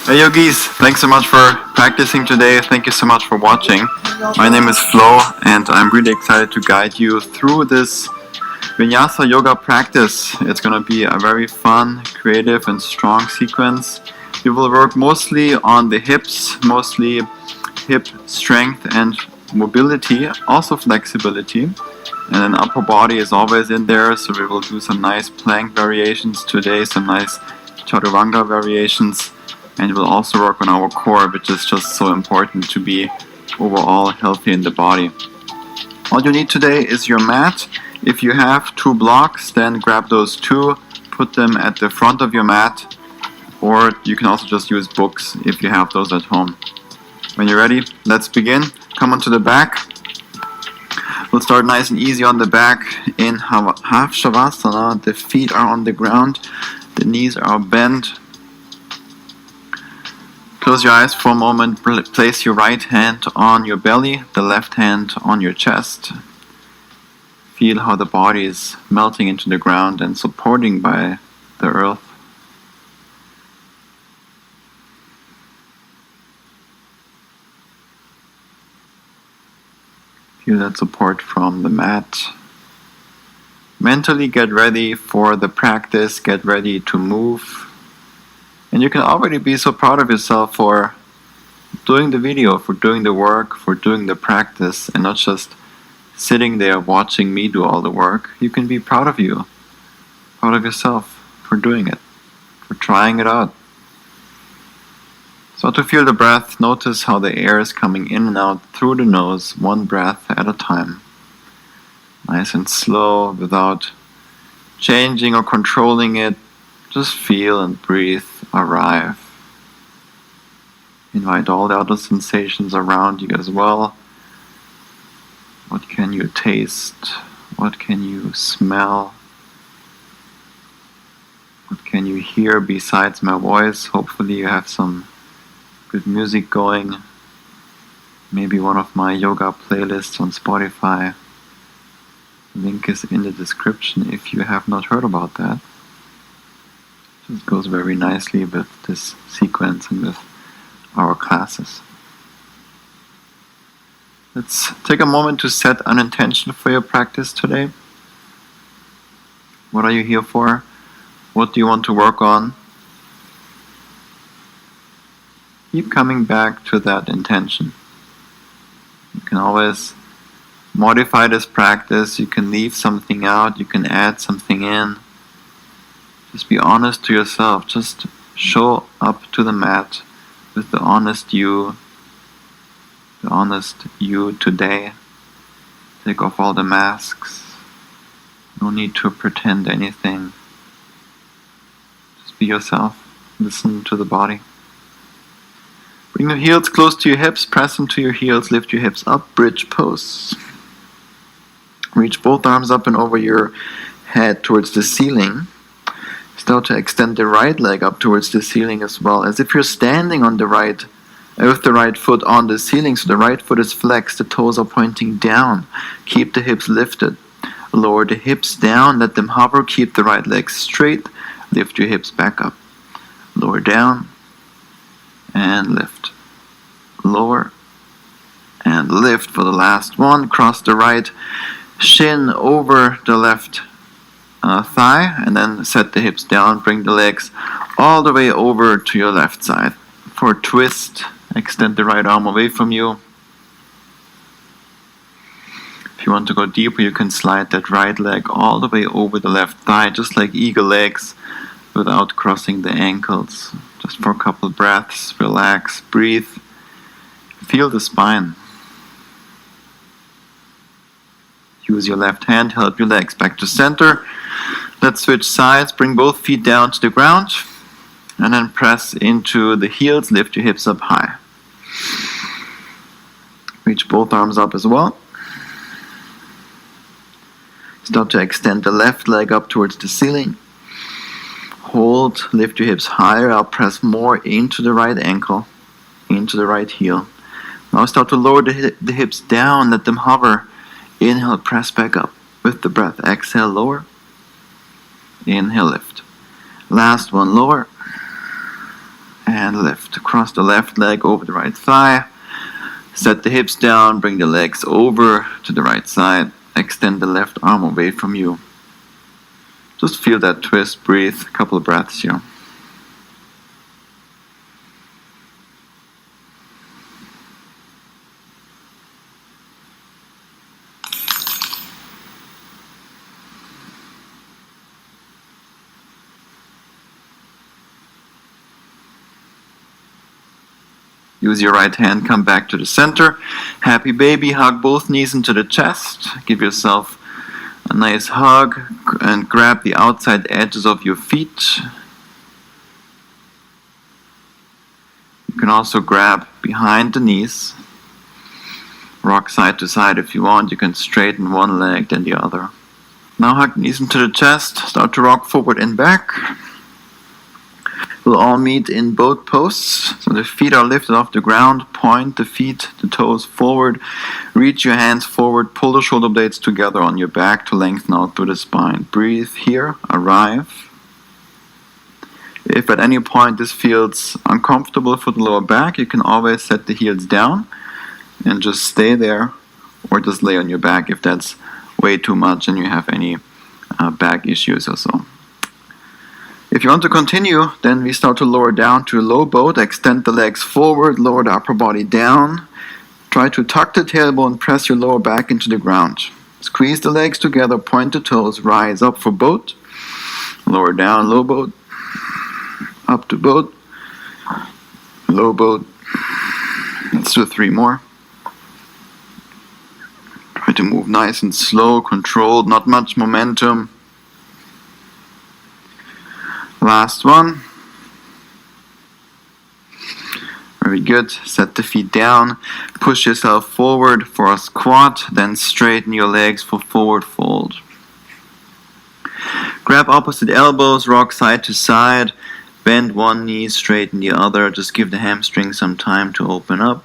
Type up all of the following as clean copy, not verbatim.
Hey yogis, thanks so much for practicing today. Thank you so much for watching. My name is Flo and I'm really excited to guide you through this Vinyasa yoga practice. It's going to be a very fun, creative and strong sequence. You will work mostly on the hips, mostly hip strength and mobility, also flexibility. And then upper body is always in there, so we will do some nice plank variations today, some nice chaturanga variations. And we'll also work on our core, which is just so important to be overall healthy in the body. All you need today is your mat. If you have 2 blocks, then grab those 2, put them at the front of your mat, or you can also just use books if you have those at home. When you're ready, let's begin. Come onto the back. We'll start nice and easy on the back in half Shavasana. The feet are on the ground, the knees are bent. Close your eyes for a moment, place your right hand on your belly, the left hand on your chest. Feel how the body is melting into the ground and supporting by the earth. Feel that support from the mat. Mentally get ready for the practice, get ready to move. And you can already be so proud of yourself for doing the video, for doing the work, for doing the practice, and not just sitting there watching me do all the work. You can be proud of you, proud of yourself for doing it, for trying it out. So to feel the breath, notice how the air is coming in and out through the nose, one breath at a time. Nice and slow, without changing or controlling it. Just feel and breathe, arrive. Invite all the other sensations around you as well. What can you taste? What can you smell? What can you hear besides my voice? Hopefully you have some good music going. Maybe one of my yoga playlists on Spotify. The link is in the description if you have not heard about that. This goes very nicely with this sequence and with our classes. Let's take a moment to set an intention for your practice today. What are you here for? What do you want to work on? Keep coming back to that intention. You can always modify this practice. You can leave something out. You can add something in. Just be honest to yourself. Just show up to the mat with the honest you today. Take off all the masks. No need to pretend anything. Just be yourself. Listen to the body. Bring your heels close to your hips. Press into your heels. Lift your hips up. Bridge pose. Reach both arms up and over your head towards the ceiling. Start to extend the right leg up towards the ceiling as well, as if you're standing on the right, with the right foot on the ceiling, so the right foot is flexed, the toes are pointing down. Keep the hips lifted. Lower the hips down, let them hover, keep the right leg straight, lift your hips back up. Lower down, and lift. Lower, and lift for the last one. Cross the right shin over the left thigh, and then set the hips down, bring the legs all the way over to your left side. For a twist, extend the right arm away from you. If you want to go deeper, you can slide that right leg all the way over the left thigh, just like eagle legs, without crossing the ankles. Just for a couple breaths, relax, breathe, feel the spine. Use your left hand, help your legs back to center. Let's switch sides, bring both feet down to the ground, and then press into the heels, lift your hips up high. Reach both arms up as well. Start to extend the left leg up towards the ceiling. Hold, lift your hips higher up, press more into the right ankle, into the right heel. Now start to lower the hips down, let them hover. Inhale, press back up with the breath. Exhale, lower. Inhale, lift. Last one, lower. and lift. Cross the left leg over the right thigh. Set the hips down, bring the legs over to the right side. Extend the left arm away from you. Just feel that twist, breathe, a couple of breaths here. Use your right hand, come back to the center. Happy baby, hug both knees into the chest. Give yourself a nice hug and grab the outside edges of your feet. You can also grab behind the knees. Rock side to side if you want. You can straighten one leg then the other. Now hug knees into the chest. Start to rock forward and back. We'll all meet in boat poses. So the feet are lifted off the ground. Point the feet, the toes forward. Reach your hands forward. Pull the shoulder blades together on your back to lengthen out through the spine. Breathe here. Arrive. If at any point this feels uncomfortable for the lower back, you can always set the heels down and just stay there, or just lay on your back if that's way too much and you have any back issues or so. If you want to continue, then we start to lower down to a low boat. Extend the legs forward, lower the upper body down. Try to tuck the tailbone, press your lower back into the ground. Squeeze the legs together, point the toes, rise up for boat. Lower down, low boat. Up to boat. Low boat. Let's do 3 more. Try to move nice and slow, controlled, not much momentum. Last one. Very good. Set the feet down. Push yourself forward for a squat. Then straighten your legs for forward fold. Grab opposite elbows. Rock side to side. Bend one knee, straighten the other. Just give the hamstring some time to open up.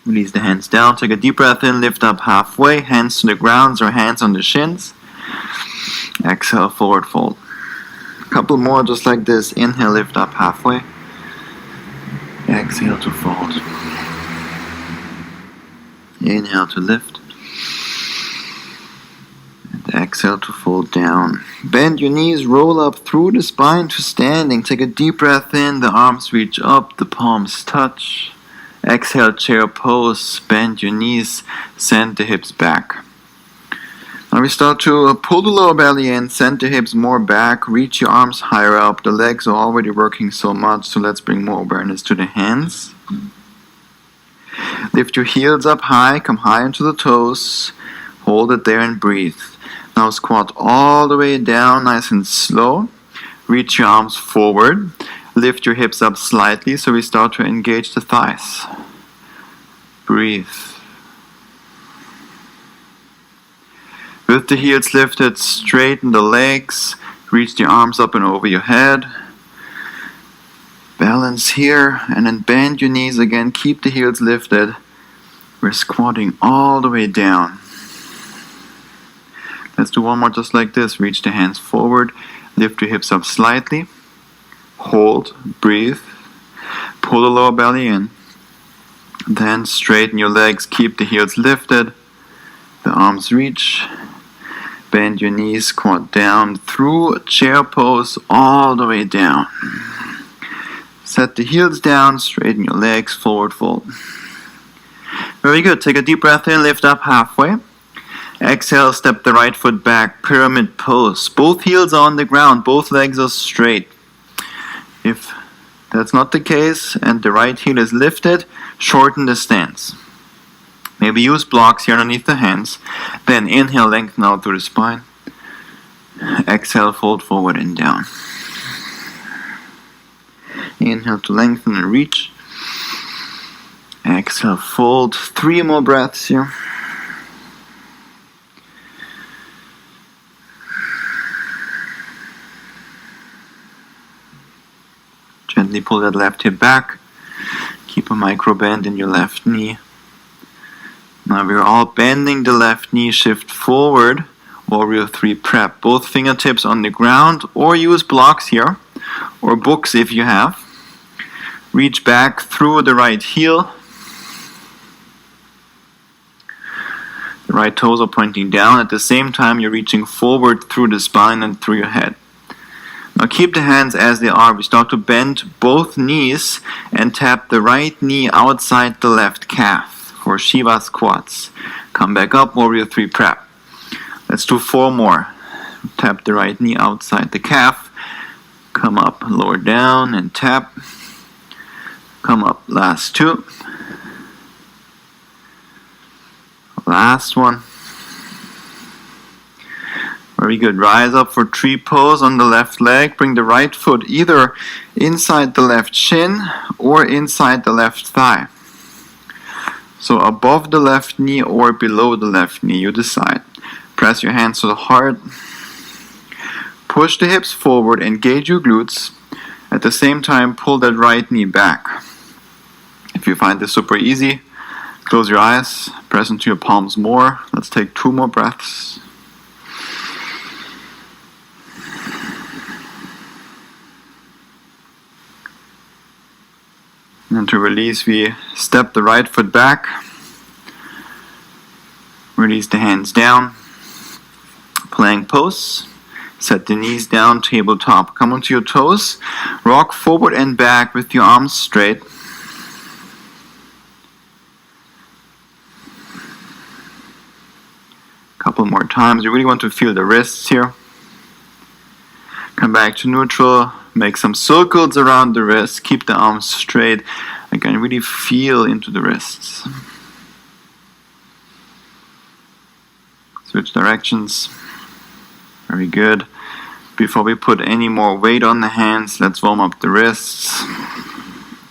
Release the hands down. Take a deep breath in. Lift up halfway. Hands to the ground or hands on the shins. Exhale, forward fold. A couple more just like this. Inhale, lift up halfway. Exhale to fold. Inhale to lift. And exhale to fold down. Bend your knees. Roll up through the spine to standing. Take a deep breath in. The arms reach up. The palms touch. Exhale, chair pose, bend your knees, send the hips back. Now we start to pull the lower belly in, send the hips more back, reach your arms higher up. The legs are already working so much, so let's bring more awareness to the hands. Lift your heels up high, come high into the toes, hold it there and breathe. Now squat all the way down, nice and slow. Reach your arms forward. Lift your hips up slightly so we start to engage the thighs. Breathe. With the heels lifted, straighten the legs. Reach the arms up and over your head. Balance here and then bend your knees again. Keep the heels lifted. We're squatting all the way down. Let's do one more just like this. Reach the hands forward. Lift your hips up slightly. Hold, breathe, pull the lower belly in, then straighten your legs, keep the heels lifted, the arms reach, bend your knees, squat down through a chair pose all the way down. Set the heels down, straighten your legs, forward fold. Very good, take a deep breath in, lift up halfway. Exhale, step the right foot back, pyramid pose. Both heels are on the ground, both legs are straight. If that's not the case and the right heel is lifted, shorten the stance. Maybe use blocks here underneath the hands. Then inhale, lengthen out through the spine. Exhale, fold forward and down. Inhale to lengthen and reach. Exhale, fold. 3 more breaths here. Gently pull that left hip back. Keep a micro bend in your left knee. Now we're all bending the left knee, shift forward, Warrior 3 prep. Both fingertips on the ground, or use blocks here, or books if you have. Reach back through the right heel. The right toes are pointing down. At the same time, you're reaching forward through the spine and through your head. Now keep the hands as they are. We start to bend both knees and tap the right knee outside the left calf for Shiva squats. Come back up, Warrior 3 prep. Let's do 4 more. Tap the right knee outside the calf. Come up, lower down and tap. Come up, last 2. Last one. Very good. Rise up for tree pose on the left leg. Bring the right foot either inside the left shin or inside the left thigh. So above the left knee or below the left knee, you decide. Press your hands to the heart. Push the hips forward, engage your glutes. At the same time, pull that right knee back. If you find this super easy, close your eyes, press into your palms more. Let's take 2 more breaths. And to release, we step the right foot back. Release the hands down. Plank pose. Set the knees down, tabletop. Come onto your toes. Rock forward and back with your arms straight. Couple more times. You really want to feel the wrists here. Come back to neutral. Make some circles around the wrists. Keep the arms straight. Again, really feel into the wrists. Switch directions. Very good. Before we put any more weight on the hands, let's warm up the wrists.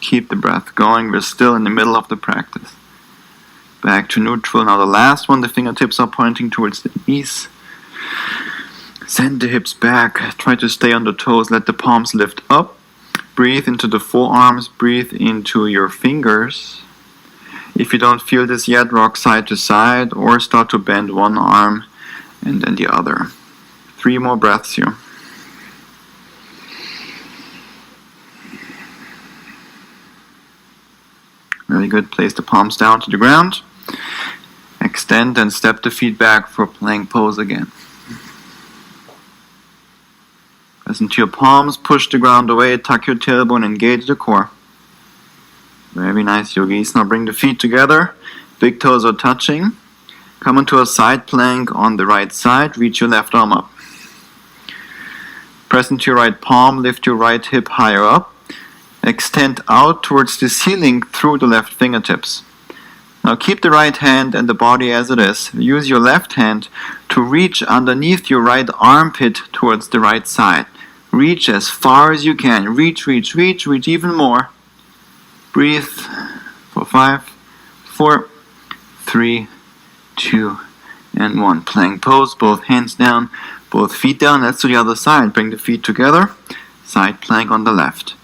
Keep the breath going. We're still in the middle of the practice. Back to neutral. Now the last one, the fingertips are pointing towards the knees. Send the hips back. Try to stay on the toes. Let the palms lift up. Breathe into the forearms. Breathe into your fingers. If you don't feel this yet, rock side to side or start to bend one arm and then the other. 3 more breaths here. Very good. Place the palms down to the ground. Extend and step the feet back for plank pose again. Press into your palms, push the ground away, tuck your tailbone, engage the core. Very nice, yogis. Now bring the feet together. Big toes are touching. Come into a side plank on the right side. Reach your left arm up. Press into your right palm, lift your right hip higher up. Extend out towards the ceiling through the left fingertips. Now keep the right hand and the body as it is. Use your left hand to reach underneath your right armpit towards the right side. Reach as far as you can. Reach, reach, reach, reach even more. Breathe for 5, 4, 3, 2, and 1. Plank pose, both hands down, both feet down. Let's do the other side. Bring the feet together. Side plank on the left.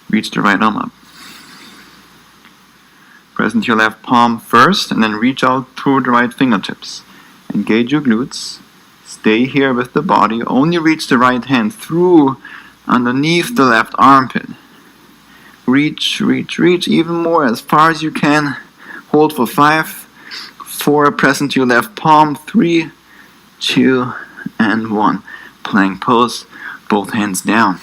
Reach the right arm up. Press into your left palm first and then reach out through the right fingertips. Engage your glutes. Stay here with the body. Only reach the right hand through underneath the left armpit. Reach, reach, reach even more as far as you can. Hold for 5, 4. Press into your left palm. 3, 2, and 1. Plank pose. Both hands down.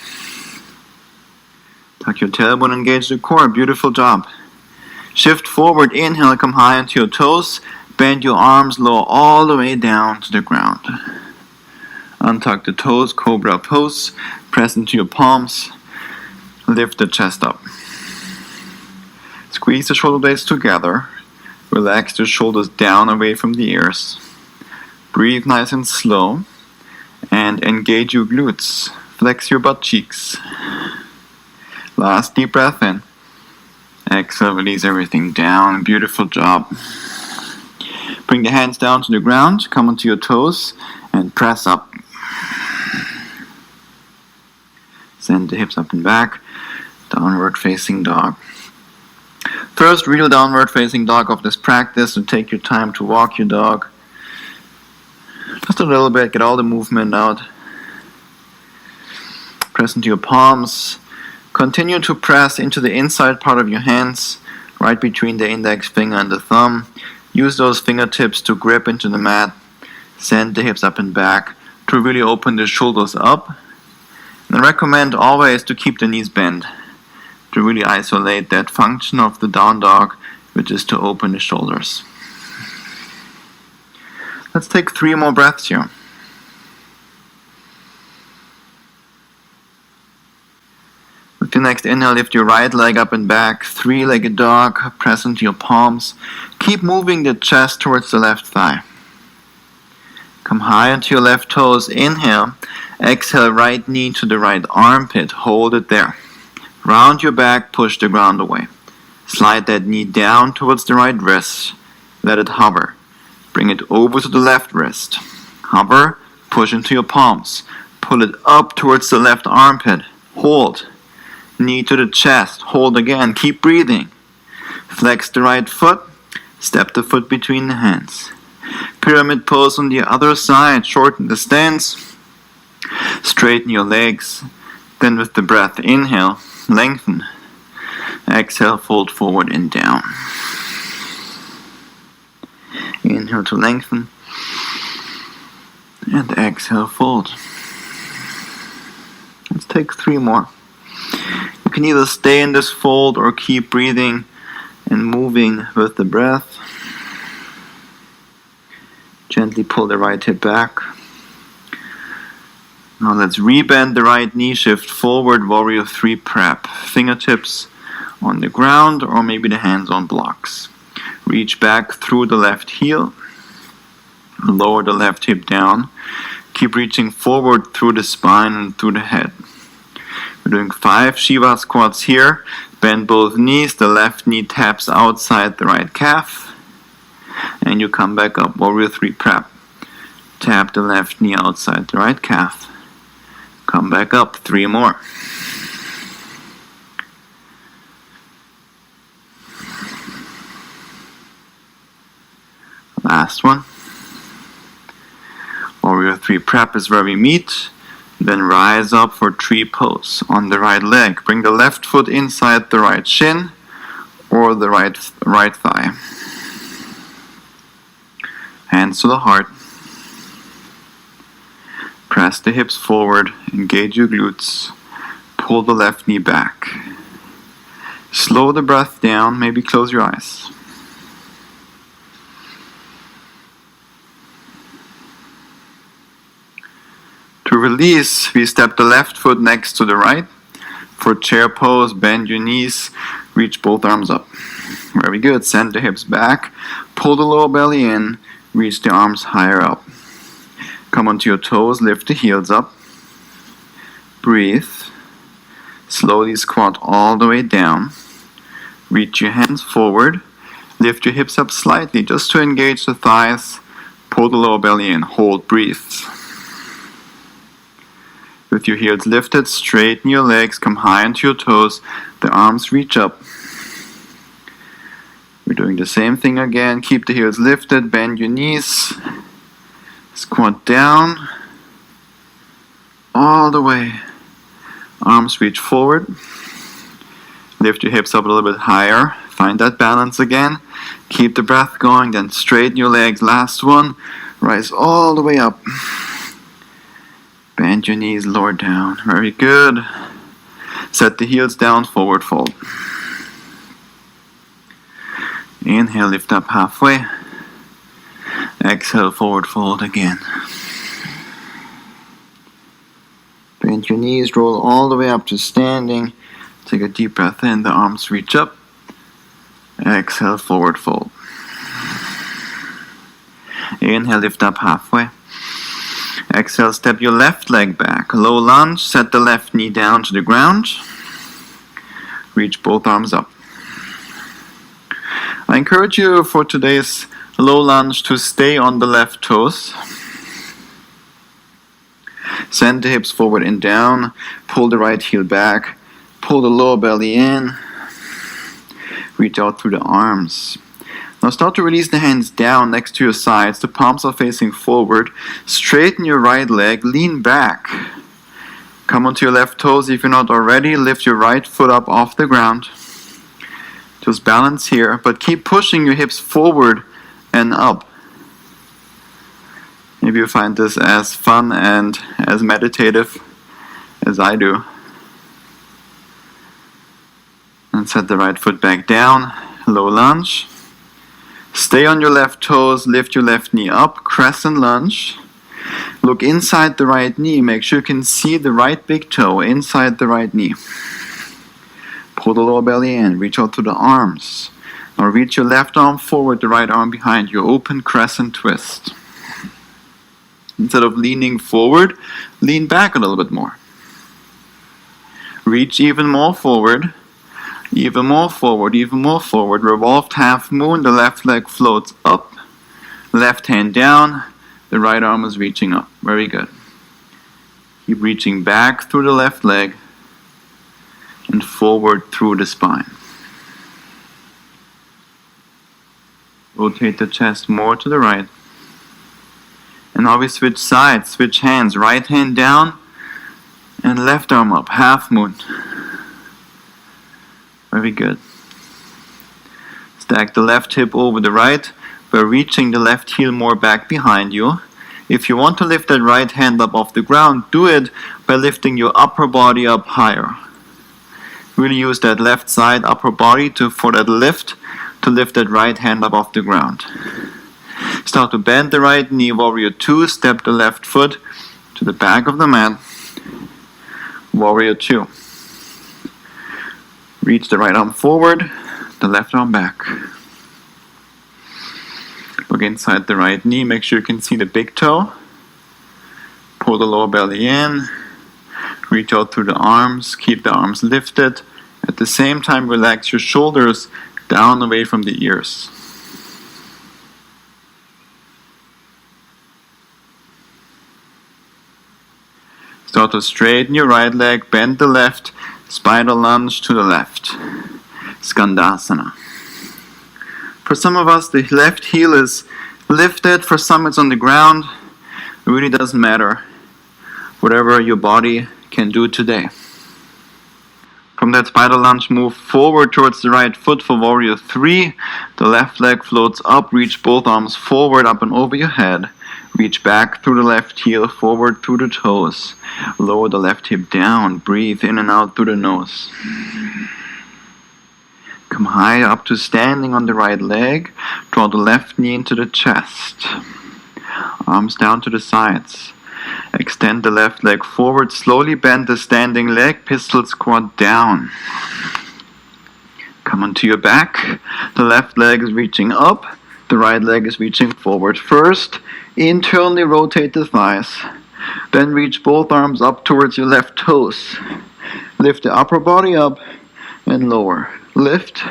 Tuck your tailbone, engage the core. Beautiful job. Shift forward, inhale, come high onto your toes. Bend your arms, lower all the way down to the ground. Untuck the toes, cobra pose. Press into your palms. Lift the chest up. Squeeze the shoulder blades together. Relax the shoulders down away from the ears. Breathe nice and slow. And engage your glutes. Flex your butt cheeks. Last deep breath in. Exhale, release everything down. Beautiful job. Bring the hands down to the ground. Come onto your toes and press up. Send the hips up and back. Downward facing dog. First real downward facing dog of this practice, so take your time to walk your dog. Just a little bit, get all the movement out. Press into your palms. Continue to press into the inside part of your hands, right between the index finger and the thumb. Use those fingertips to grip into the mat. Send the hips up and back to really open the shoulders up. And I recommend always to keep the knees bent, to really isolate that function of the down dog, which is to open the shoulders. Let's take 3 more breaths here. With your next inhale, lift your right leg up and back, 3-legged dog, press into your palms. Keep moving the chest towards the left thigh. Come high onto your left toes, inhale. Exhale, right knee to the right armpit, hold it there. Round your back, push the ground away. Slide that knee down towards the right wrist. Let it hover. Bring it over to the left wrist. Hover, push into your palms. Pull it up towards the left armpit. Hold. Knee to the chest. Hold again. Keep breathing. Flex the right foot. Step the foot between the hands. Pyramid pose on the other side. Shorten the stance. Straighten your legs. Then with the breath, inhale, lengthen. Exhale, fold forward and down. Inhale to lengthen. And exhale, fold. Let's take 3 more. You can either stay in this fold or keep breathing and moving with the breath. Gently pull the right hip back. Now let's rebend the right knee, shift forward, warrior 3 prep. Fingertips on the ground or maybe the hands on blocks. Reach back through the left heel. Lower the left hip down. Keep reaching forward through the spine and through the head. We're doing 5 Shiva squats here. Bend both knees. The left knee taps outside the right calf. And you come back up. Warrior 3 prep. Tap the left knee outside the right calf. Come back up. 3 more. Last one. Warrior 3 prep is where we meet. Then rise up for tree pose on the right leg. Bring the left foot inside the right shin or the right thigh. Hands to the heart. Press the hips forward. Engage your glutes. Pull the left knee back. Slow the breath down. Maybe close your eyes. To release, we step the left foot next to the right. For chair pose, bend your knees, reach both arms up. Very good. Send the hips back. Pull the lower belly in. Reach the arms higher up. Come onto your toes. Lift the heels up. Breathe. Slowly squat all the way down. Reach your hands forward. Lift your hips up slightly just to engage the thighs. Pull the lower belly in. Hold. Breathe. With your heels lifted, straighten your legs, come high onto your toes, the arms reach up. We're doing the same thing again. Keep the heels lifted, bend your knees, squat down, all the way. Arms reach forward. Lift your hips up a little bit higher. Find that balance again. Keep the breath going, then straighten your legs. Last one. Rise all the way up. Bend your knees, lower down. Very good. Set the heels down, forward fold. Inhale, lift up halfway. Exhale, forward fold again. Bend your knees, roll all the way up to standing. Take a deep breath in, the arms reach up. Exhale, forward fold. Inhale, lift up halfway. Exhale, step your left leg back. Low lunge, set the left knee down to the ground. Reach both arms up. I encourage you for today's low lunge to stay on the left toes. Send the hips forward and down. Pull the right heel back. Pull the lower belly in. Reach out through the arms. Now start to release the hands down next to your sides. The palms are facing forward. Straighten your right leg. Lean back. Come onto your left toes. If you're not already, lift your right foot up off the ground. Just balance here, but keep pushing your hips forward and up. Maybe you find this as fun and as meditative as I do. And set the right foot back down. Low lunge. Stay on your left toes, lift your left knee up, crescent lunge. Look inside the right knee, make sure you can see the right big toe inside the right knee. Pull the lower belly in, reach out to the arms. Now reach your left arm forward, the right arm behind you, open crescent twist. Instead of leaning forward, lean back a little bit more. Reach even more forward. Even more forward, even more forward. Revolved half moon, the left leg floats up. Left hand down, the right arm is reaching up. Very good. Keep reaching back through the left leg and forward through the spine. Rotate the chest more to the right. And now we switch sides, switch hands. Right hand down and left arm up, half moon. Very good. Stack the left hip over the right by reaching the left heel more back behind you. If you want to lift that right hand up off the ground, do it by lifting your upper body up higher. Really use that left side upper body for that lift, to lift that right hand up off the ground. Start to bend the right knee, warrior 2, step the left foot to the back of the mat, warrior 2. Reach the right arm forward, the left arm back. Look inside the right knee, make sure you can see the big toe. Pull the lower belly in, reach out through the arms, keep the arms lifted. At the same time, relax your shoulders down away from the ears. Start to straighten your right leg, bend the left, spider lunge to the left. Skandasana. For some of us, the left heel is lifted. For some, it's on the ground. It really doesn't matter. Whatever your body can do today. From that spider lunge, move forward towards the right foot for warrior 3. The left leg floats up. Reach both arms forward, up and over your head. Reach back through the left heel, forward through the toes. Lower the left hip down. Breathe in and out through the nose. Come high up to standing on the right leg. Draw the left knee into the chest. Arms down to the sides. Extend the left leg forward. Slowly bend the standing leg. Pistol squat down. Come onto your back. The left leg is reaching up. The right leg is reaching forward. First, internally rotate the thighs. Then reach both arms up towards your left toes. Lift the upper body up and lower. Lift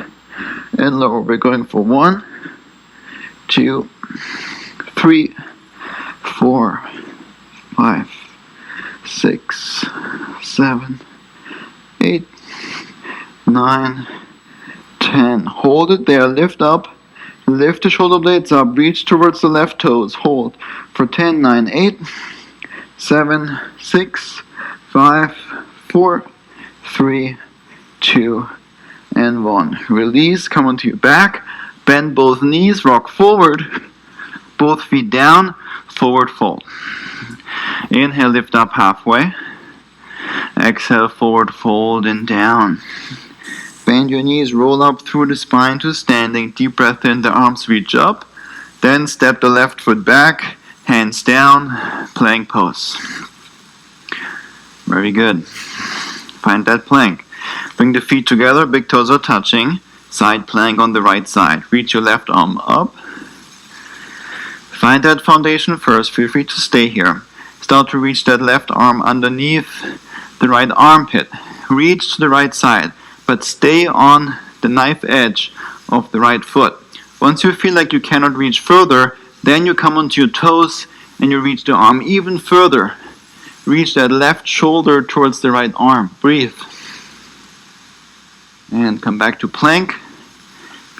and lower. We're going for 1, 2, 3, 4, 5, 6, 7, 8, 9, 10. Hold it there. Lift up. Lift the shoulder blades up. Reach towards the left toes. Hold for 10, 9, 8, 7, 6, 5, 4, 3, 2, and 1. Release. Come onto your back. Bend both knees. Rock forward. Both feet down. Forward fold. Inhale, lift up halfway. Exhale, forward fold and down. Bend your knees, roll up through the spine to standing. Deep breath in, the arms reach up. Then step the left foot back, hands down, plank pose. Very good. Find that plank. Bring the feet together, big toes are touching. Side plank on the right side. Reach your left arm up. Find that foundation first. Feel free to stay here. Start to reach that left arm underneath the right armpit. Reach to the right side, but stay on the knife edge of the right foot. Once you feel like you cannot reach further, then you come onto your toes and you reach the arm even further. Reach that left shoulder towards the right arm. Breathe. And come back to plank.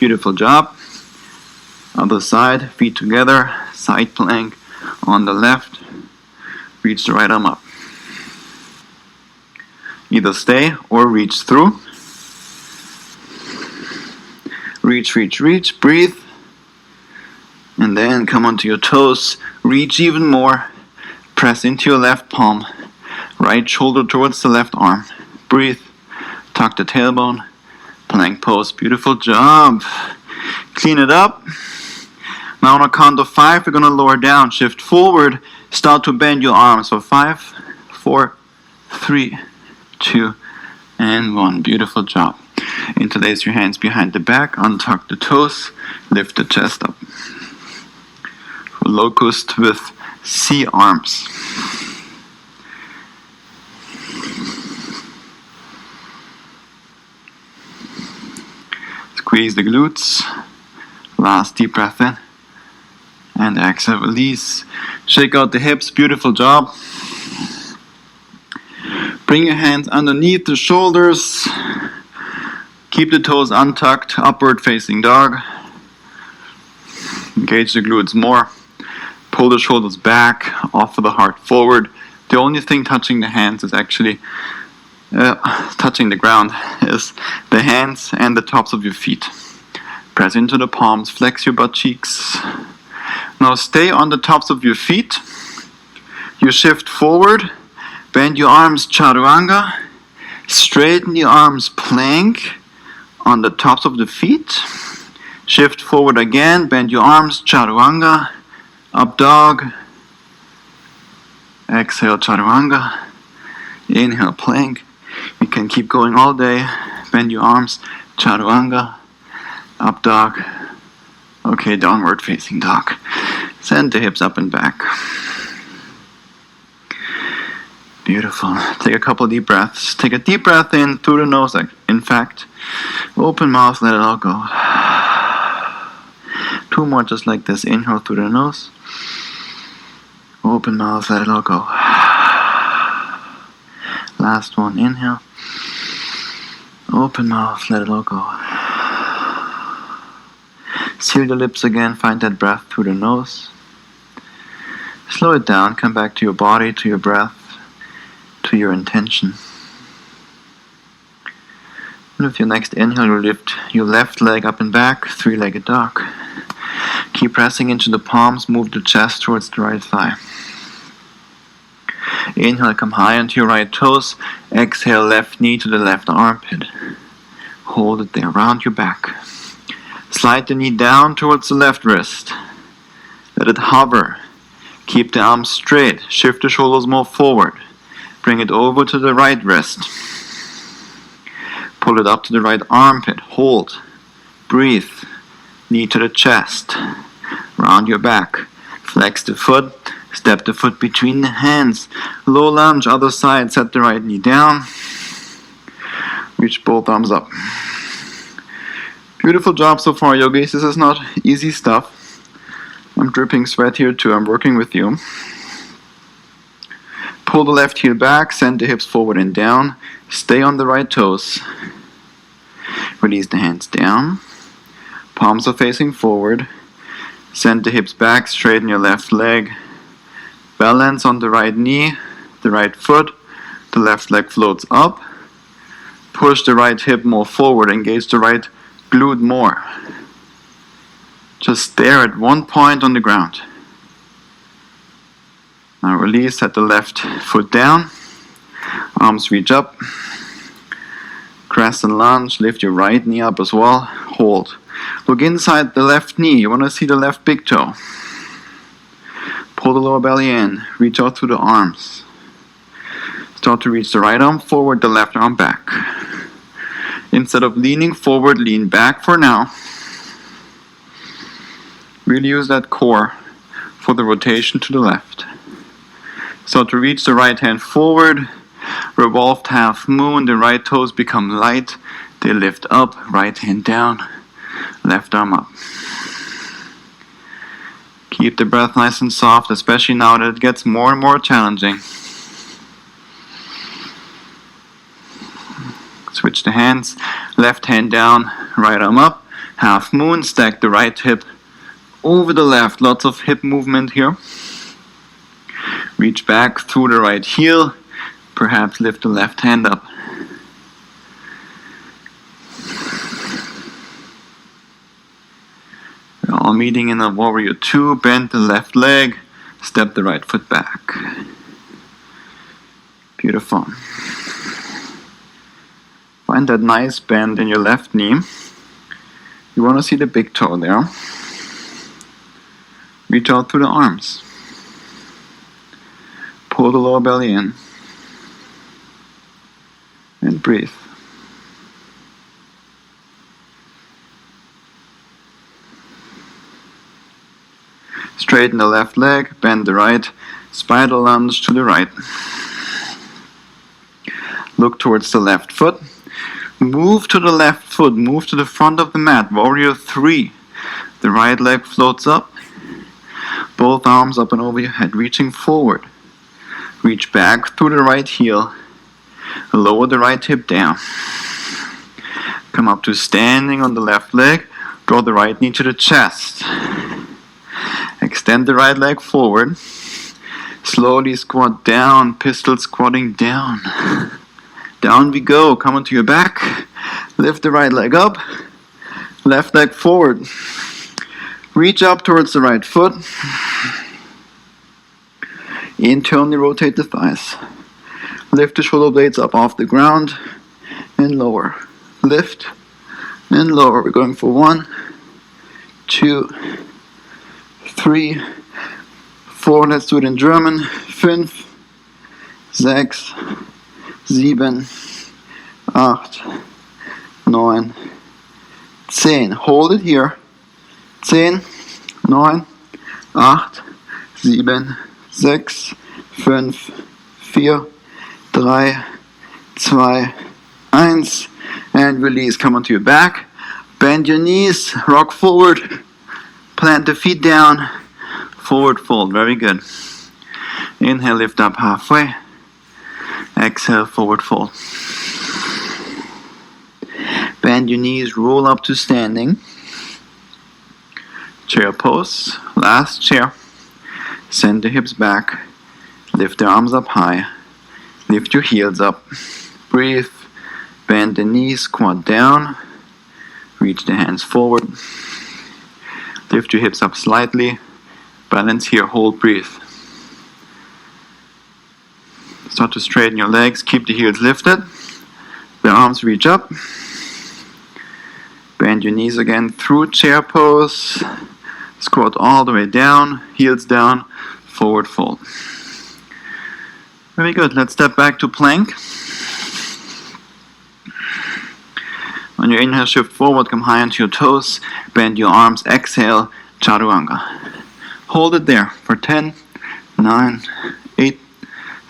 Beautiful job. Other side, feet together, side plank on the left. Reach the right arm up. Either stay or reach through. Reach, reach, reach, breathe. And then come onto your toes, reach even more. Press into your left palm. Right shoulder towards the left arm. Breathe. Tuck the tailbone. Plank pose. Beautiful job. Clean it up. Now on a count of 5, we're going to lower down. Shift forward. Start to bend your arms. So 5, 4, 3, 2, and 1. Beautiful job. Interlace your hands behind the back. Untuck the toes. Lift the chest up. Locust with C arms. Squeeze the glutes. Last deep breath in. And exhale, release. Shake out the hips. Beautiful job. Bring your hands underneath the shoulders. Keep the toes untucked. Upward facing dog. Engage the glutes more. Pull the shoulders back. Offer the heart forward. The only thing touching the hands is actually touching the ground is the hands and the tops of your feet. Press into the palms, flex your butt cheeks. Now stay on the tops of your feet. You shift forward, bend your arms chaturanga, straighten your arms plank on the tops of the feet. Shift forward again, bend your arms chaturanga, up dog. Exhale chaturanga, inhale plank. You can keep going all day. Bend your arms, chaturanga, up dog. Okay, downward facing dog. Send the hips up and back. Beautiful. Take a couple deep breaths. Take a deep breath in through the nose, in fact. Open mouth, let it all go. 2 more just like this. Inhale through the nose. Open mouth, let it all go. Last one, inhale. Open mouth, let it all go. Seal the lips again, find that breath through the nose. Slow it down, come back to your body, to your breath, to your intention. And with your next inhale, you lift your left leg up and back, 3-legged dog. Keep pressing into the palms, move the chest towards the right thigh. Inhale, come high onto your right toes. Exhale, left knee to the left armpit. Hold it there, round your back. Slide the knee down towards the left wrist. Let it hover. Keep the arms straight. Shift the shoulders more forward. Bring it over to the right wrist. Pull it up to the right armpit. Hold. Breathe. Knee to the chest. Round your back. Flex the foot. Step the foot between the hands. Low lunge, other side. Set the right knee down. Reach both arms up. Beautiful job so far, yogis. This is not easy stuff. I'm dripping sweat here too. I'm working with you. Pull the left heel back. Send the hips forward and down. Stay on the right toes. Release the hands down. Palms are facing forward. Send the hips back. Straighten your left leg. Balance on the right knee, the right foot. The left leg floats up. Push the right hip more forward. Engage the right glute more. Just stare at one point on the ground. Now release, set the left foot down. Arms reach up. Crescent lunge, lift your right knee up as well. Hold. Look inside the left knee. You want to see the left big toe. Pull the lower belly in. Reach out through the arms. Start to reach the right arm forward, the left arm back. Instead of leaning forward, lean back for now. Really use that core for the rotation to the left. Start to reach the right hand forward. Revolved half moon. The right toes become light. They lift up. Right hand down. Left arm up. Keep the breath nice and soft, especially now that it gets more and more challenging. Switch the hands. Left hand down, right arm up. Half moon, stack the right hip over the left. Lots of hip movement here. Reach back through the right heel. Perhaps lift the left hand up. We're all meeting in a warrior two. Bend the left leg. Step the right foot back. Beautiful. Find that nice bend in your left knee. You want to see the big toe there. Reach out through the arms. Pull the lower belly in. And breathe. Straighten the left leg, bend the right, spiral lunge to the right. Look towards the left foot. Move to the left foot, move to the front of the mat, warrior three. The right leg floats up. Both arms up and over your head, reaching forward. Reach back through the right heel. Lower the right hip down. Come up to standing on the left leg. Draw the right knee to the chest. Extend the right leg forward. Slowly squat down, pistol squatting down. Down we go. Come onto your back. Lift the right leg up. Left leg forward. Reach up towards the right foot. Internally rotate the thighs. Lift the shoulder blades up off the ground and lower. Lift and lower. We're going for 1, 2, 3, 4. Let's do it in German. 5, 6, 7, 8, 9, 10. Hold it here. 10, 9, 8, 7, 6, 5, 4, 3, 2, 1. And release. Come onto your back. Bend your knees. Rock forward. Plant the feet down. Forward fold. Very good. Inhale, lift up halfway. Exhale, forward fold. Bend your knees. Roll up to standing. Chair pose. Last chair. Send the hips back. Lift the arms up high. Lift your heels up. Breathe. Bend the knees. Squat down. Reach the hands forward. Lift your hips up slightly. Balance here. Hold. Breathe. Start to straighten your legs. Keep the heels lifted. The arms reach up. Bend your knees again through chair pose. Squat all the way down. Heels down. Forward fold. Very good. Let's step back to plank. On your inhale, shift forward. Come high onto your toes. Bend your arms. Exhale. Chaturanga. Hold it there for 10, 9, 8,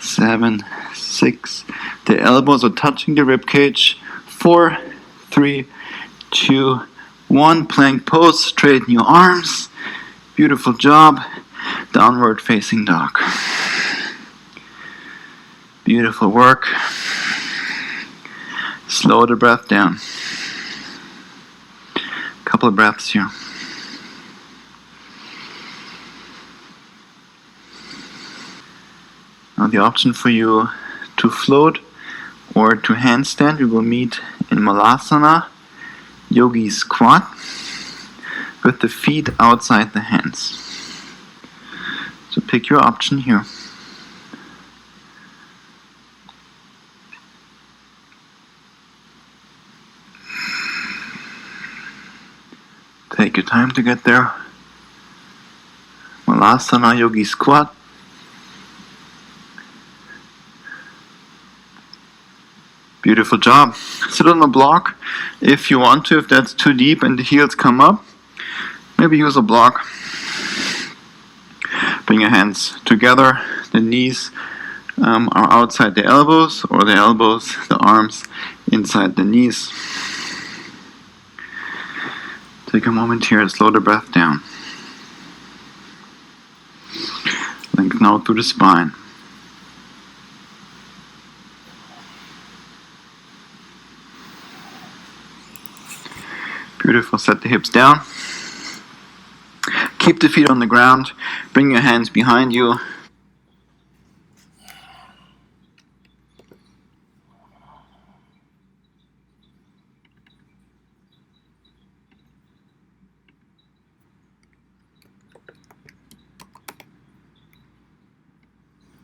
7, 6. The elbows are touching the rib cage. 4, 3, 2, 1. Plank pose. Straighten your arms. Beautiful job. Downward facing dog. Beautiful work. Slow the breath down. Couple of breaths here. Now the option for you to float or to handstand, we will meet in Malasana, Yogi squat, with the feet outside the hands. So pick your option here. Take your time to get there. Malasana, Yogi squat. Beautiful job. Sit on a block if you want to, if that's too deep and the heels come up. Maybe use a block. Bring your hands together. The knees are outside the elbows, or the elbows, the arms inside the knees. Take a moment here and slow the breath down. Lengthen out through the spine. Beautiful. Set the hips down. Keep the feet on the ground. Bring your hands behind you.